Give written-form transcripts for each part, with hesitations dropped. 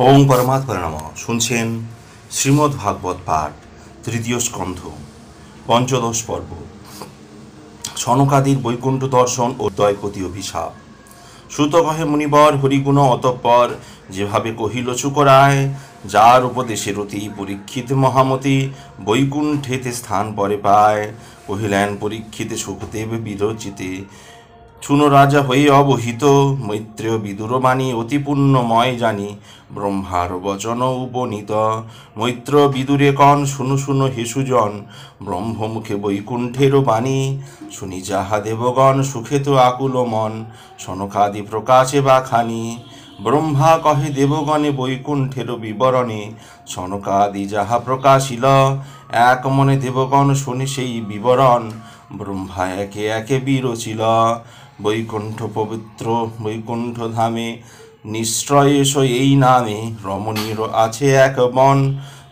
ওং পরমাত্মা নমঃ। শুনছেন শ্রীমদ্ ভাগবত পাঠ, তৃতীয় স্কন্ধ, পঞ্চদশ পর্ব, সনকাদির বৈকুণ্ঠ দর্শন ও দয়পতি অভিশাপ। সুত কহে মুনিবর হরিগুণ অতঃপর যেভাবে কহিল শুকরায়, যার উপদেশে রতি পরীক্ষিত মহামতি বৈকুণ্ঠেতে স্থান পরে পায়। কহিলেন পরীক্ষিত সুখদেব বিরচিতে, শুনো রাজা হয়ে অবহিত, মৈত্রেয় বিদুরবাণী অতি পুণ্যময় জানি, ব্রহ্মার বচন উপনীত। মৈত্র বিদুরে কন, শুনো শুনো হে সুজন, ব্রহ্মমুখে বৈকুণ্ঠেরও বাণী। শুনি যাহা দেবগণ সুখে তো আকুল মন, সনকাদি প্রকাশে বা খানি। ব্রহ্মা কহে দেবগণে বৈকুণ্ঠেরও বিবরণে, সনকাদি যাহা প্রকাশিল। এক মনে দেবগণ শুনি সেই বিবরণ, ব্রহ্মা একে একে বিরচিল। বৈকুণ্ঠ পবিত্র বৈকুণ্ঠ ধামে, নিশ্রয়েশ এই নামে, রমণীর আছে এক বন।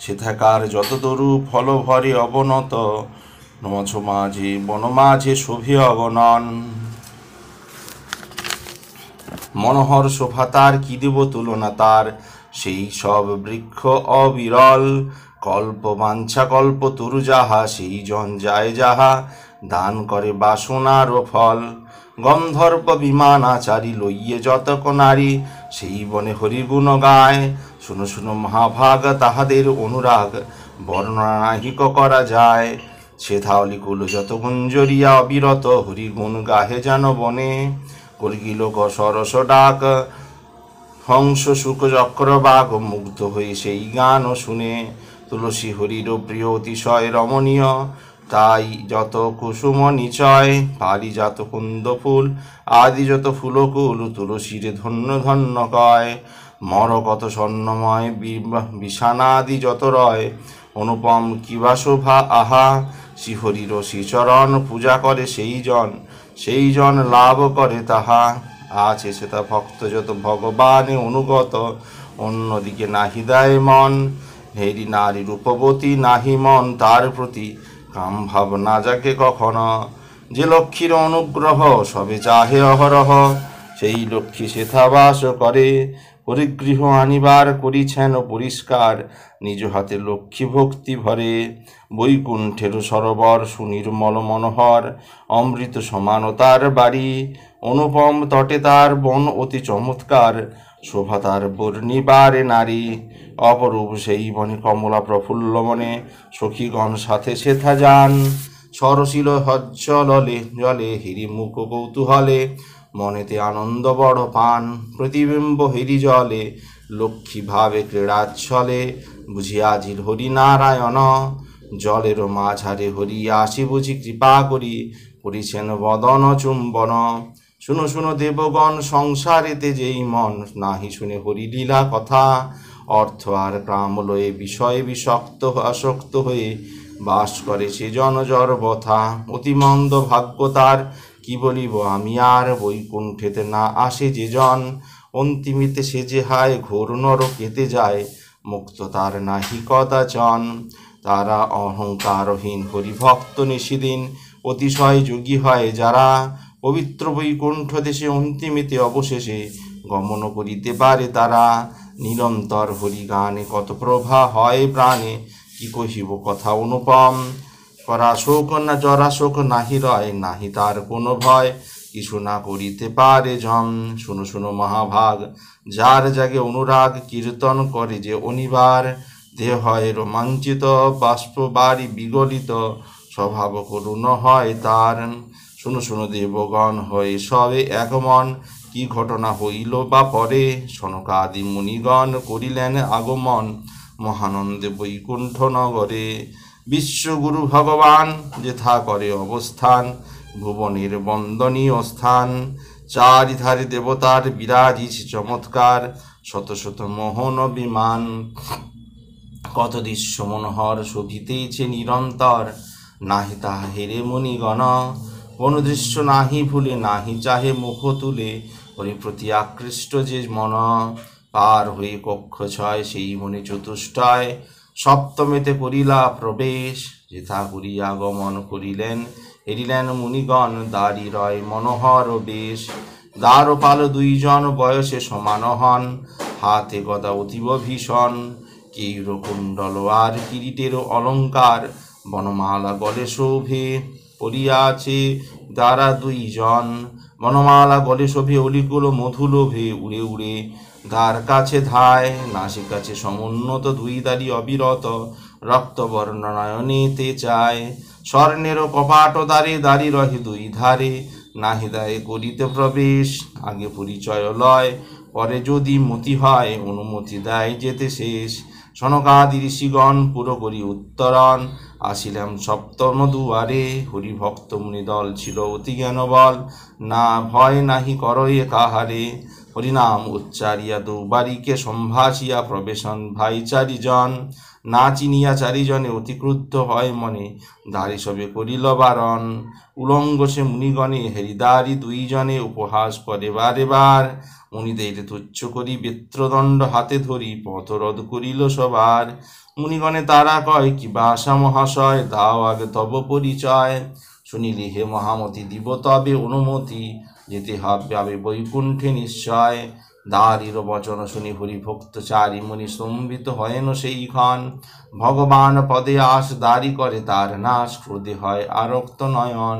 সেথাকার যত তরু ফল ভরে অবনত, নছ মাঝে বন মাঝে শোভে অগণন। মনোহর শোভা তার, কি দেব তুলনা তার, সেই সব বৃক্ষ অবিরল। কল্প বাঞ্ছা কল্প তরু যাহা, সেই জন যায় যাহা, দান করে বাসনার ফল। গন্ধর্ব বিমানাচারী লইয়ে যতক নারী, সেই বনে হরিগুণ গায়। শুনো শুনো মহাভাগ তাহাদের অনুরাগ, বর্ণনা নাহিক করা যায়। সেথা অলিকুল যত গুঞ্জরিয়া অবিরত, হরিগুণ গাহে যেন বনে। কলগিল সরস ডাক, হংস শুক চক্রবাক, মুগ্ধ হয়ে সেই গান শুনে। তুলসী হরির প্রিয় অতিশয় রমণীয়, তাই যত কুসুম নিচয়। পারিজাত কুন্দ ফুল আদি যত ফুলকুল, তুলসীরে ধন্য ধন্য কয়। মরকত স্বর্ণময় বিছানাদি যত রয়, অনুপম কিবা শোভা আহা। শ্রীহরির শ্রীচরণ পূজা করে সেই জন লাভ করে তাহা। আছে সেটা ভক্ত যত ভগবানে অনুগত, অন্যদিকে নাহি দেয় মন। হেরি নারী রূপবতী নাহি মন তার প্রতি, কাম ভাব না যাকে কখনো। যে লক্ষ্মীর অনুগ্রহ সবে চাহে অহরহ, সেই লক্ষ্মী সেথা বাস করে। পরিগৃহ আনিবার করিছেন পরিষ্কার, নিজ হাতে লক্ষ্মী ভক্তি ভরে। বৈকুণ্ঠের সরোবর সুনির্মল মনোহর, অমৃত সমানতার বাড়ি। অনুপম তটে তার বন অতি চমৎকার, শোভা তার বর্ণিবারে নারী। অপরূপ সেই বনে কমলা প্রফুল্ল মনে, সখীগণ সাথে সেথা যান। সরসিল হজ্জলে জলে হিরিমুখ কৌতূহলে, মনেতে আনন্দ বড় পান। প্রতিবিম্ব হিরি জলে, লক্ষ্মী ভাবে ক্রীড়াচ্ছলে, বুঝিয়াজির হরি নারায়ণ। জলের মাঝারে হরি আসি বুঝি কৃপা করি, করিছেন বদন চুম্বন। শুনো শুনো দেবগণ সংসারেতে যেই মন, নাহি শুনে হরি লীলা কথা। অর্থ আর কাম লয়ে বিষয়ে বিষক্ত আসক্ত হয়ে, বাস করে সে জন জর বথা। অতিমন্দ ভাগ্য তার, কি বলিব আমি আর। বৈকুণ্ঠেতে না আসে যে জন, অন্তিমিতে সে যে হায় ঘোর নরকেতে যায়। মুক্ত তার নাহি কদাচন। তারা অহংকারহীন হরিভক্ত নিশিদিন, অতিশয় যোগী হয় যারা। পবিত্র বৈকুণ্ঠ দেশে অন্তিমিতে অবশেষে, গমন করিতে পারে তারা। নিরন্তর হরিগানে কত প্রভা হয় প্রাণে, কি কহিব কথা অনুপম। পরাশোক না জরাশোক নাহি রয়, নাহি তার কোনো ভয়, কিছু না করিতে পারে জম। শুনো শুনো মহাভাগ, যার জাগে অনুরাগ, কীর্তন করে যে অনিবার। দেহ হয় রোমাঞ্চিত, বাষ্প বাড়ি বিগলিত, স্বভাব করুণ হয় তার। শুনো শুনো দেবগণ হয়ে সবে একমন, কি ঘটনা হইল বা পরে। সনকাদি মুনিগণ করিলেন আগমন, মহানন্দে বৈকুণ্ঠ নগরে। বিশ্বগুরু ভগবান যেথা করে অবস্থান, ভুবনের বন্দনীয় স্থান। চারিধারে দেবতার বিরাজিছে চমৎকার, শত শত মোহন বিমান। কত দৃশ্য মনোহর শোভিতেছে নিরন্তর, নাহি তাহা হেরে মুনিগণ। কোন দৃশ্য নাহি ভুলে, নাহি চাহে মুখ তুলে, হরি প্রতি আকৃষ্ট যে মন। পার হয়ে কক্ষ ছয় সেই মনে চতুষ্টয়, সপ্তমেতে করিলা প্রবেশ। যেথা করিয়া গমন করিলেন, হেরিলেন মুনিগণ দাঁড়ি রয় মনোহর বেশ। দ্বারপাল দুইজন বয়সে সমান হন, হাতে গদা অতীব ভীষণ, কেয়ুরকুণ্ডল আর কিরীটের অলঙ্কার, বনমালা গলে শোভে পড়িয়াছে দ্বারা দুইজন, বনমালা গলে শোভে অলিকুল মধুলোভে, উড়ে উড়ে দ্বার কাছে ধায়, নাসিক কাছে সমুন্নত দুই দাড়ি অবিরত, রক্তবর্ণ নয়নেতে চায়, স্বর্ণের কপাট দ্বারে দাড়ি রহে দুই ধারে, নাহি দায়ে করিতে প্রবেশ, আগে পরিচয় লয়, পরে যদি মতি হয়, অনুমতি দেয় যেতে শেষ। সনকাদি ঋষিগণ পুরো করি উত্তরণ, আসিলাম সপ্তম দুয়ারে, হরিভক্ত মুনিদল ছিল অতি জ্ঞানবল, না ভয় নাহি করয়ে কাহারে, হরিনাম উচ্চারিয়া দুবারিকে সম্ভাসিয়া প্রবেশন ভাই চারিজন, না চিনিয়া চারিজনে অতি ক্রুদ্ধ হয় মনে, দাঁড়ি সবে করিল বারণ, উলঙ্গ সে মুনিগণে হেরিদারি দুইজনে, উপহাস করে বারে বার, মুনিদের তুচ্ছ করি বেত্রদণ্ড হাতে ধরি, পথরোধ করিল সবার, মুনিগণে তারা কয় কি বাসা মহাশয়, দাও আগে তব পরিচয়, শুনিলি হে মহামতি দিব তবে অনুমতি, যেতে হবে বৈকুণ্ঠে নিশ্চয়, দারির বচন শুনি হরিভক্ত চারি মুনি স্তম্ভিত হয়েন সেইক্ষণ, ভগবান পদে আস দারি করে তার নাশ, ক্রোধে হয় আরক্ত নয়ন,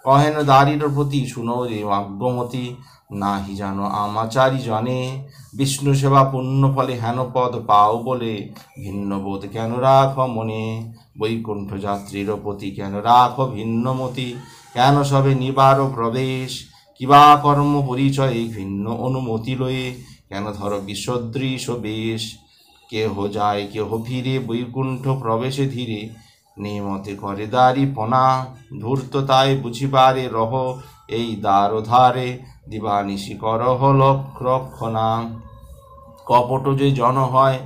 কহেন দারির প্রতি শুনো রে ভাগ্যমতি, নাহি জানো আমাচারি জনে, বিষ্ণু সেবা পুণ্য ফলে হেন পদ পাও বলে, ভিন্ন বোধ কেন রাখ মনে, বৈকুণ্ঠ যাত্রীর প্রতি কেন রাখ ভিন্নমতি, কেন সবে নিবার প্রবেশ, কিবা কর্ম পরিচয়ে ভিন্ন অনুমতি লয়ে, কেন ধর বিসদৃশ বেশ, কেহ যায় কেহ ফিরে বৈকুণ্ঠ প্রবেশে ধীরে, নেমতে করে দারি পনা, ধূর্ত তাই বুঝিবারে রহ এই দ্বার ধারে, দিবানিশি করহ রক্ষণা, কপট যে জন হয়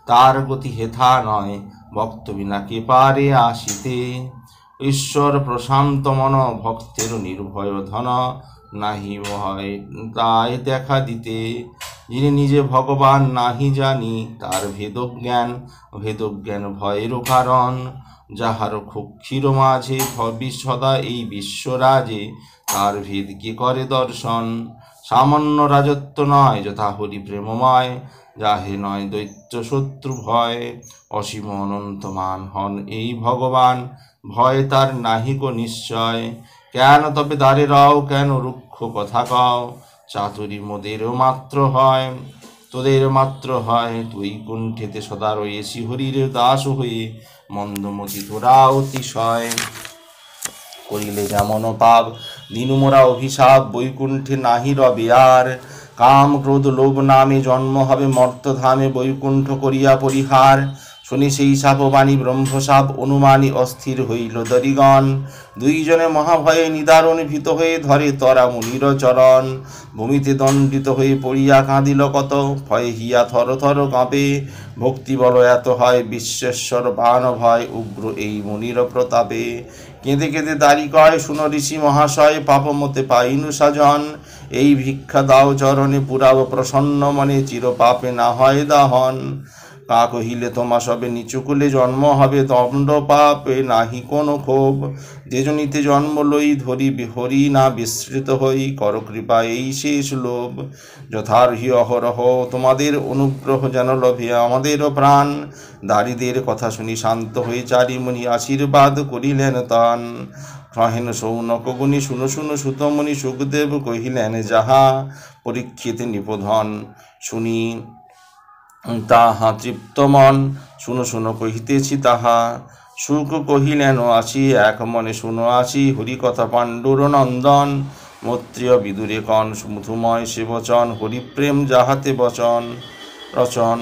তার গতি হেথা নয়, ভক্ত বিনা কে পারে আসিতে, ঈশ্বর প্রশান্ত মন ভক্তের নির্ভয় ধন, নাহি ভয় তাই দেখা দিতে, যিনি নিজে ভগবান নাহি জানি, তার ভেদজ্ঞান ভয়ের কারণ, যাহার ক্ষীর মাঝে সদা এই বিশ্বরাজে, তার ভেদ কি করে দর্শন, সামান্য রাজত্ব নয় যথা হরি প্রেমময়, যাহে নয় দৈত্য শত্রু ভয়, অসীম অনন্তমান হন এই ভগবান, ভয় তার নাহিক নিশ্চয়, কেন তবে দ্বারে রাও কেন রুক্ষ কথা কও, চাতুরী মোদেরও মাত্র হয়, তোদের মাত্র হয়, তুই কুণ্ঠেতে সদা রয়েছি হরির দাস হয়ে, মন্দমতি তোরা অতিশয়, করিলে যেমন পাপ দিনু মোরা অভিশাপ, বৈকুণ্ঠে নাহি রবে আর, কাম ক্রোধ লোভ নামে জন্ম হবে মর্তধামে, বৈকুণ্ঠ করিয়া পরিহার, শুনি সেই সাপবাণী ব্রহ্মসাপ, অনুমানী অস্থির হইল দরিগণ, দুইজনে মহাভয়ে নিদারুণ ভীত হয়ে ধরে তরা মুনির চরণ, ভূমিতে দণ্ডিত হয়ে পড়িয়া কাঁদিল কত, ভয়ে হিয়া থর থর কাঁপে, ভক্তি বল এত হয় বিশ্বেশ্বর বান ভয়, উগ্র এই মুনির প্রতাপে, কেঁদে কেঁদে দাঁড়ি কয় শুনো ঋষি মহাশয়, পাপমতে পাইনু সাজন, এই ভিক্ষা দাও চরণে পুরাব প্রসন্ন মনে, চির পাপে না হয় দাহন, কা কহিলে তোমা সবে নিচুকুলে জন্ম হবে, দণ্ড পাপে নাহি কোনো ক্ষোভ, যেজনিতে জন্ম লই ধরি হরি না বিস্মৃত হই, কর কৃপা এই শেষ লোভ, যথার্হি অহরহ তোমাদের অনুগ্রহ যেন লভে আমাদেরও প্রাণ, দারিদের কথা শুনি শান্ত হয়ে চারি মুনি আশীর্বাদ করিলেন তান, কহেন সৌনক গুণী শুনো শুনো সুতমণি, সুখদেব কহিলেন যাহা, পরীক্ষিত নিপোধন শুনি তাহা তৃপ্ত মন, শুনো শুনো কহিতেছি তাহা, সুখ কহিলেন আসি এক মনে শুনো আসি, হরিকথা পাণ্ডুর নন্দন, মৈত্রীয় বিদুরে কন মধুময় সেবচন, হরিপ্রেম যাহাতে বচন রচন,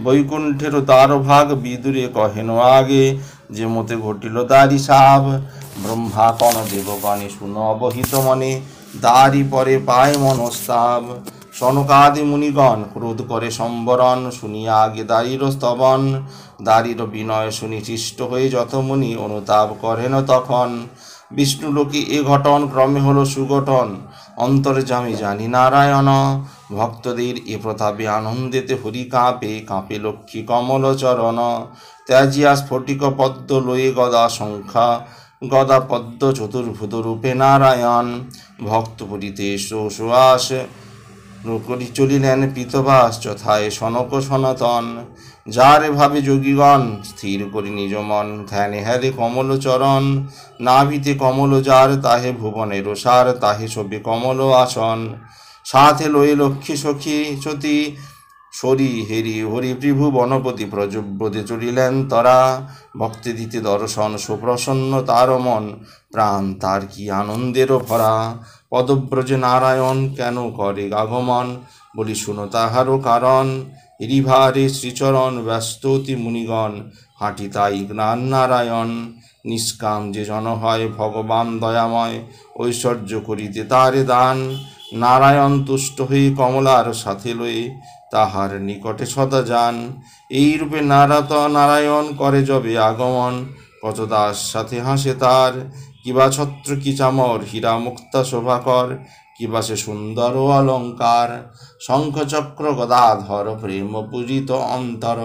বৈকুণ্ঠের তার ভাগ বিদুরে কহেন আগে, যে মতে ঘটিল দারি সাব, ব্রহ্মা কন দেবগণে শুনো অবহিত মনে, দারি পরে পায় মনস্তাব, সনকাদি মুনিগণ ক্রোধ করে সম্বরণ, শুনিয়া আগে দারির স্তবন, দারির বিনয় শুনি চিষ্ট হয়ে যত মুনি অনুতাপ করেন তখন, বিষ্ণুলোকে এ ঘটন ক্রমে হলো সুগঠন, অন্তর্যামী জানি নারায়ণ, ভক্তদের এ প্রতাপে আনন্দেতে হরি কাঁপে, কাঁপে লক্ষ্মী কমল চরণ, ত্যাজিয়া স্ফটিক পদ্ম লয়ে গদা সংখ্যা, গদা পদ্ম চতুর্ভুত রূপে নারায়ণ, ভক্ত পরিতে সুয়াস করি চলিলেন পিতবাস যথায় সনক সনাতন। যারে ভাবে যোগীগণ স্থির করি নিজ মন, ধ্যানে হেলে কমল চরণ। নাভিতে কমল যার তাহে ভুবনের সার, তাহে শোভে কমল আসন। সাথে লয়ে লক্ষ্মী সখী সতী সরি হেরি হরি প্রভু বনপতি প্রজব্রতে চলিলেন তরা। ভক্তি দিতে দর্শন সুপ্রসন্ন তার মন, প্রাণ তার কি আনন্দেরও ভরা। পদব্রজে নারায়ণ কেন করে আগমন, বলি শুনো তাহারও কারণ। রিভারে শ্রীচরণ ব্যস্ত অতি মুনিগণ, হাঁটি তাই জ্ঞান নারায়ণ। নিষ্কাম যে জন হয় ভগবান দয়াময়, ঐশ্বর্য করিতে তারে দান। নারায়ণ তুষ্ট হয়ে কমলার সাথে লয়ে, তাহার নিকটে সদা যান। এই রূপে নারায়ণ করে যবে আগমন, কত দাস সাথে হাসে তার। কিবা ছত্র কি চামর হীরা মুক্তা শোভাকর, কিবা সে সুন্দর অলঙ্কার। শঙ্খ চক্র গদাধর প্রেম পূজিত অন্তর,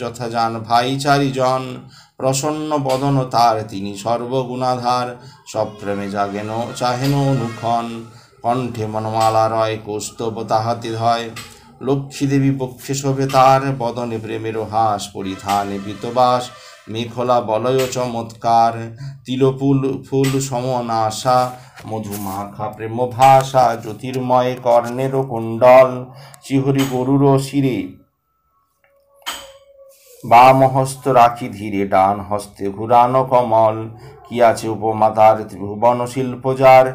যথা যান ভাই চারিজন। প্রসন্ন বদন তার তিনি সর্বগুণাধার, সপ্রেমে জাগেন চাহেন অনুক্ষণ। কণ্ঠে মনমালা রয় কৌস্তব তাহাতে হয়, লক্ষ্মী দেবী পক্ষে শোভে তার। বদনে প্রেমের হাস পরিধানে পিতবাস, মেখলা বলয় চমৎকার। তিলফুল ফুল সমনাশা, মধুমাখা প্রেম ভাষা। জ্যোতির্ময় কর্ণের কুণ্ডল, শিহরি গরুর শিরে। বাম হস্ত রাখি ধীরে, ডান হস্তে ঘুরানো কমল। কি আছে উপমা তার ত্রিভুবন শিল্প যার,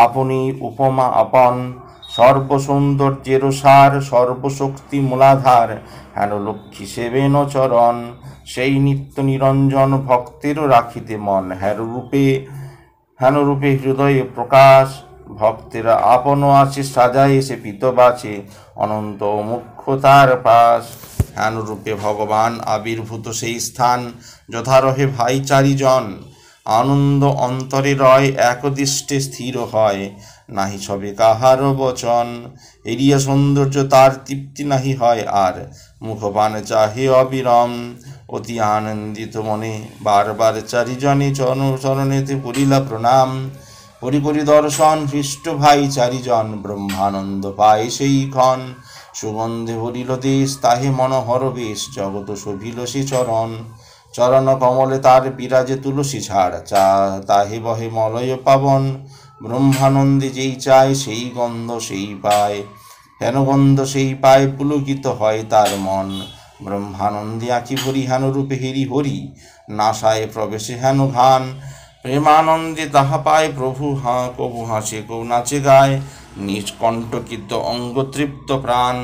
আপনি উপমা আপন। সর্বসৌন্দর্যের সার, সর্বশক্তি মূলাধার। হেন লক্ষ্মী সেবেন চরণ, সেই নিত্য নিরঞ্জন ভক্তেরও রাখিতে মন। হেন রূপে হৃদয়ে প্রকাশ, ভক্তেরা আপন আছে সাজায় সে পিতবাচে, অনন্ত মুখ্য তার পাশ। হেন রূপে ভগবান আবির্ভূত সেই স্থান, যথা রহে ভাই চারিজন। আনন্দ অন্তরে রয় একদৃষ্টে স্থির হয়, নাহি সবে কাহার বচন। এরিয়া সৌন্দর্য তার তৃপ্তি নাহি হয় আর, মুখপান চাহে অবিরম। অতি আনন্দিত মনে বারবার চারিজনে চরণেতে করিলা প্রণাম। করি দর্শন হৃষ্ট ভাই চারিজন, ব্রহ্মানন্দ পায় সেই ক্ষণ। সুগন্ধে ভরিল দেশ তাহে মনোহর বেশ, জগত শোভিল সে চরণ। চরণ কমলে তার বিরাজে তুলসী ঝাড়, তাহে বহে মলয় পাবন। ব্রহ্মানন্দে যেই চায় সেই গন্ধ সেই পায়, হেন গন্ধ সেই পায় পুলকিত হয় তার মন। ব্রহ্মানন্দে আঁখি ভরি হেন রূপে হেরি হরি, নাসায় প্রবেশে হেন ঘান। প্রেমানন্দে তাহা পায় প্রভু, কবু হাসে কবু নাচে গায়। নিজ কণ্ঠকিত অঙ্গ তৃপ্ত প্রাণ,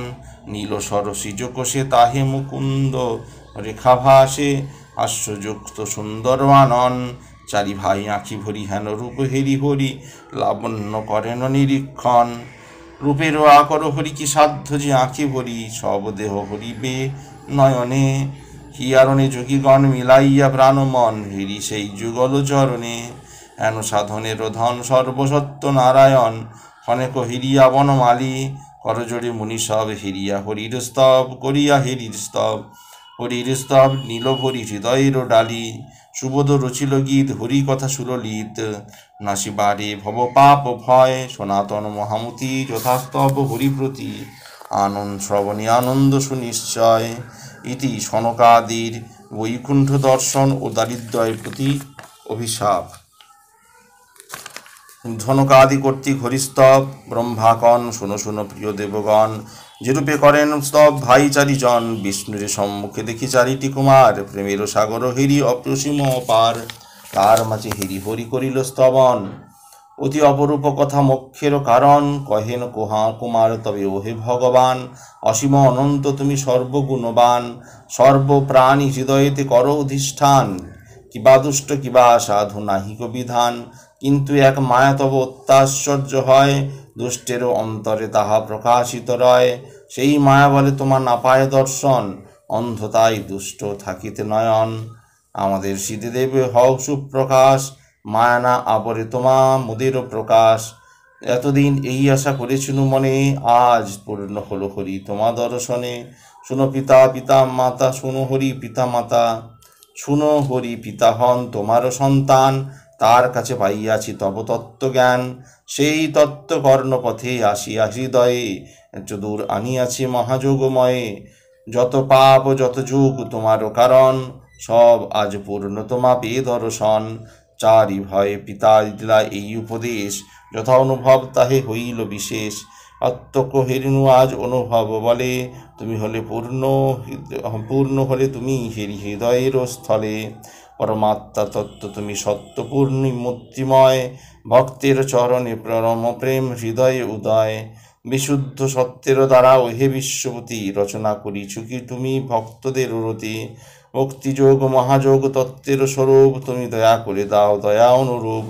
নীল সরসী কোষে তাহে মুকুন্দ রেখা ভাসে। হাস্যযুক্ত সুন্দর আনন, চারি ভাই আঁখি ভরি হেন রূপ হেরি হরি, লাবণ্য করেন নিরীক্ষণ। রূপেরও আকর হরি কি সাধ্য যে আঁখি ভরি, সব দেহ হরিবে নয়নে। হিয়ারণে যোগীগণ মিলাইয়া প্রাণ মন, হেরি সেই যুগল চরণে। হেন সাধনের ধন সর্বসত্য নারায়ণ, ক্ষণেক হিরিয়া বনমালী। করজোড়ে মুনি সব হিরিয়া হরির স্তব, করিয়া হেরির স্তব। হরির স্তব নীল ভরি হৃদয়ের ডালি, সুবোধ রচিল গীত হরি কথা সুললিত। নাসিবারে ভব পাপ ভয়, সনাতন মহামতি যথাস্তব হরিপ্রতি। আনন্দ শ্রবণে আনন্দ সুনিশ্চয়, ইতি সনকাদির বৈকুণ্ঠ দর্শন ও দারিদ্র্যের প্রতি অভিশাপ। ধনকাদি কর্তৃক হরিস্তব, ব্রহ্মাকণ শুনো শুনো প্রিয় দেবগণ। যেরূপে করেন স্তব ভাই চারিজন, বিষ্ণুর সম্মুখে দেখি চারিটি কুমার। প্রেমের সাগর হেরি অপ্রসীম অপার, তার মাঝে হেরি হরি করিল স্তবন। অতি অপরূপ কথা মোক্ষেরও কারণ, কহেন কুমার তবে ওহে ভগবান। অসীম অনন্ত তুমি সর্বগুণবান, সর্বপ্রাণী হৃদয়েতে কর অধিষ্ঠান। কিবা দুষ্ট কিবা সাধু নাহিক বিধান, কিন্তু এক মায়া তব অত্যাশ্চর্য হয়। দুষ্টেরও অন্তরে তাহা প্রকাশিত রয়, সেই মায়া বলে তোমার না পায় দর্শন। অন্ধতাই দুষ্ট থাকিতে নয়ন, আমাদের সিদ্ধিদেব হও সুপ্রকাশ। মায়া না আবরে তোমা মুদেরও প্রকাশ, এতদিন এই আশা করেছিনু মনে, আজ পূর্ণ হলো হরি তোমা দর্শনে। শুনো পিতা পিতা মাতা, শুনো হরি পিতা মাতা। শুনো হরি পিতা হন তোমারও সন্তান, তার কাছে পাইয়াছি তব তত্ত্বজ্ঞান। সেই তত্ত্ব কর্ণপথে আসিয়া হৃদয়ে দূর আনিয়াছি মহাযোগময়ে। যত পাপ যত যুগ তোমারও কারণ, সব আজ পূর্ণ তোমা পেয়ে দর্শন। চারি ভয়ে পিতা দিলা এই উপদেশ, যথা অনুভব তাহে হইল বিশেষ। অত্যক্ষ হেরিনু আজ অনুভব বলে, তুমি হলে পূর্ণ হলে তুমি হৃদয়ের স্থলে। পরমাত্মা তত্ত্ব তুমি সত্যপূর্ণি মূর্তিময়, ভক্তের চরণে পরম প্রেম হৃদয়ে উদয়। বিশুদ্ধ সত্যের দ্বারা ওহে বিশ্বপতি, রচনা করিছু কি তুমি ভক্তদের রতি। ভক্তিযোগ মহাযোগ তত্ত্বের স্বরূপ, তুমি দয়া করে দাও দয়া অনুরূপ।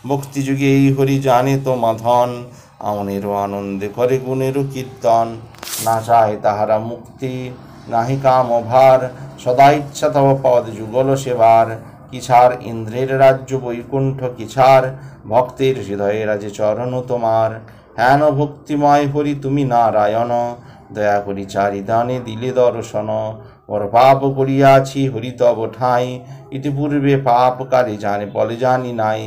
ভক্তিযুগে এই হরি জানে তোমা ধন, আমনেরও আনন্দে করে গুণেরও কীর্তন। না চায় তাহারা মুক্তি নাহি কাম ভার, সদা ইচ্ছা তব পদ যুগল সেবার। কিছার ইন্দ্রের রাজ্য বৈকুণ্ঠ কিছার, ভক্তের হৃদয়ে রাজে চরণ তোমার। হেন ভক্তিময় হরি তুমি নারায়ণ, দয়া করি চারিদানে দিলে দর্শন। বড় পাপ করিয়াছি হরি তব ঠাঁই, ইতিপূর্বে পাপ কারে জানে বলে জানি নাই।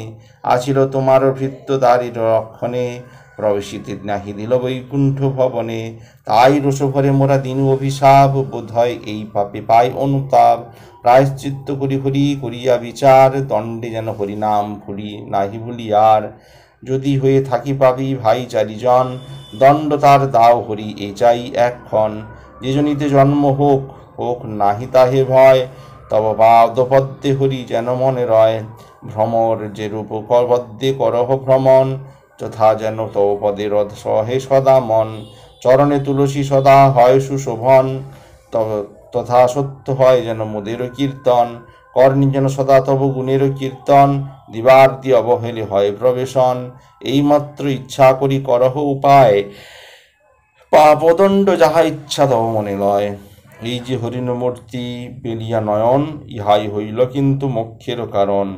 আছিল তোমার ভৃত্য দ্বারের রক্ষণে, প্রবেশিতে নাহি দিল বৈকুণ্ঠ ভবনে। তাই রোষভরে মোরা দিন অভিশাপ, বোধ হয় এই পাপে পাই অনুতাপ। প্রায়শ্চিত্ত করি হরি করিয়া বিচার, দণ্ডে যেন হরি নাম ভুলি নাহি ভুলি আর। যদি হয়ে থাকি পাপি ভাই চারিজন, দণ্ড তার দাও হরি এ চাই এক্ষণ। যে জনিতে জন্ম হোক হোক নাহি তাহে ভয়, তব পাদপদ্মে হরি যেন মনে রয়। ভ্রমর যে রূপ পদ্মে করহ ভ্রমণ, যথা যেন তব পদের সহে সদা মন। চরণে তুলসী সদা হয় সুশোভন, তথা সত্য হয় যেন মোদেরও কীর্তন। কর্ণী যেন সদা তব গুণেরও কীর্তন, দিবার্দি অবহেলে হয় প্রবেশন। এইমাত্র ইচ্ছা করি করহ উপায়, পাপদণ্ড যাহা ইচ্ছা তব মনে লয়। এই যে হরিণমূর্তি বেলিয়া নয়ন, ইহাই হইল কিন্তু মোক্ষেরও কারণ।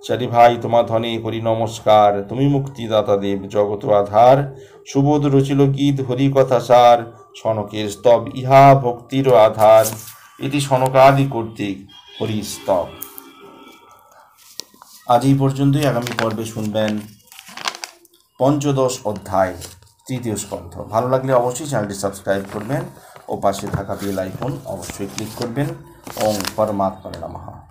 চারি ভাই তোমা ধনে করি নমস্কার, তুমি মুক্তিদাতা দেব জগত আধার। সুবোধ রচিল গীত হরি কথা সার, সনকের স্তব ইহা ভক্তির আধার। এটি সনকাদি কর্তৃক হরি স্তব। আজ এই পর্যন্তই। আগামী পর্বে শুনবেন পঞ্চদশ অধ্যায় তৃতীয় স্কন্ধ। ভালো লাগলে অবশ্যই চ্যানেলটি সাবস্ক্রাইব করবেন ও পাশে থাকা বেল আইকন অবশ্যই ক্লিক করবেন। ওম পরমাত্মনে নমঃ।